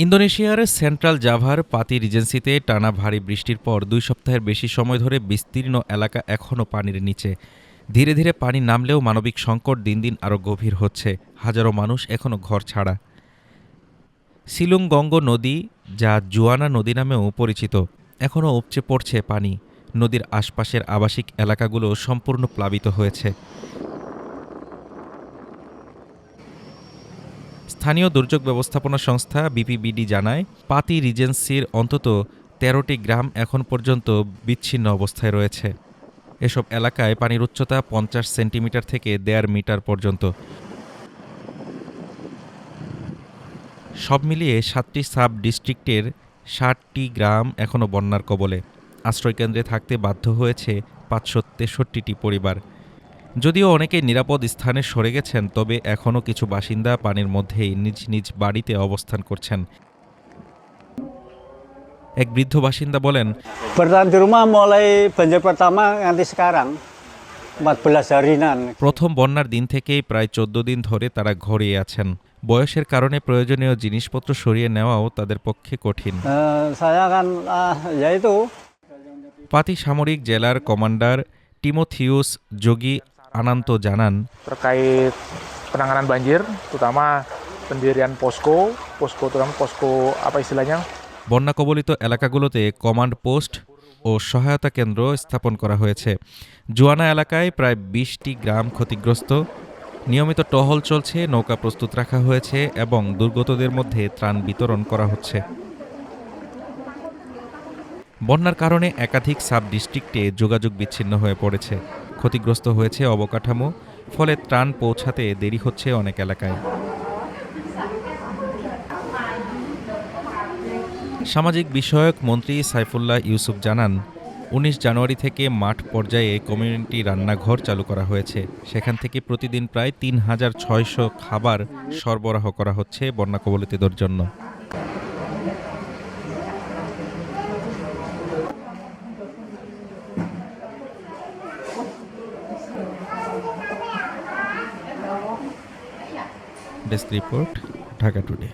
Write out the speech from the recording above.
ইন্দোনেশিয়ার সেন্ট্রাল জাভার পাতি রিজেন্সিতে টানা ভারী বৃষ্টির পর ২ সপ্তাহের বেশি সময় ধরে বিস্তীর্ণ এলাকা এখনও পানির নিচে। ধীরে ধীরে পানি নামলেও মানবিক সংকট দিন দিন আরও গভীর হচ্ছে। হাজারো মানুষ এখনও ঘর ছাড়া। সিলুংগঙ্গ নদী, যা জুয়ানা নদী নামেও পরিচিত, এখনও উপচে পড়ছে পানি। নদীর আশপাশের আবাসিক এলাকাগুলো সম্পূর্ণ প্লাবিত হয়েছে। স্থানীয় দুর্যোগ ব্যবস্থাপনা সংস্থা বিপিবিডি জানায়, পাতি রিজেন্সির অন্তত ১৩টি গ্রাম এখন পর্যন্ত বিচ্ছিন্ন অবস্থায় রয়েছে। এসব এলাকায় পানির উচ্চতা ৫০ সেন্টিমিটার থেকে ১.৫ মিটার পর্যন্ত। সব মিলিয়ে ৭টি সাব ডিস্ট্রিক্টের ৬০টি গ্রাম এখনও বন্যার কবলে। আশ্রয়কেন্দ্রে থাকতে বাধ্য হয়েছে ৫৬৩টি পরিবার। যদিও অনেকেই নিরাপদ স্থানে সরে গেছেন, তবে এখনও কিছু বাসিন্দা পানির মধ্যেই নিজ নিজ বাড়িতে অবস্থান করছেন। এক বৃদ্ধ বাসিন্দা বলেন, Bertahan di rumah mulai banjir pertama nganti sekarang 14 harinan. প্রথম বন্যার দিন থেকেই প্রায় ১৪ দিন ধরে তারা ঘরেই আছেন। বয়সের কারণে প্রয়োজনীয় জিনিসপত্র সরিয়ে নেওয়াও তাদের পক্ষে কঠিন। Saya kan ya itu পাতি সামরিক জেলার কমান্ডার টিমোথিউস যোগী আনান্ত জানান, terkait penanganan banjir, terutama pendirian posko terutama posko apa istilahnya? বন্যা কবলিত এলাকাগুলোতে কমান্ড পোস্ট ও সহায়তা কেন্দ্র স্থাপন করা হয়েছে। জুয়ানা এলাকায় প্রায় ২০টি গ্রাম ক্ষতিগ্রস্ত। নিয়মিত টহল চলছে, নৌকা প্রস্তুত রাখা হয়েছে এবং দুর্গতদের মধ্যে ত্রাণ বিতরণ করা হচ্ছে। বন্যার কারণে একাধিক সাব ডিস্ট্রিক্টে যোগাযোগ বিচ্ছিন্ন হয়ে পড়েছে। ক্ষতিগ্রস্ত হয়েছে অবকাঠামো, ফলে ত্রাণ পৌঁছাতে দেরি হচ্ছে অনেক এলাকায়। সামাজিক বিষয়ক মন্ত্রী সাইফুল্লাহ ইউসুফ জানান, ১৯ জানুয়ারি থেকে মাঠ পর্যায়ে কমিউনিটি রান্নাঘর চালু করা হয়েছে। সেখান থেকে প্রতিদিন প্রায় ৩৬০০ খাবার সরবরাহ করা হচ্ছে বন্যা কবলিতদের জন্য। Desk report, Dhaka today.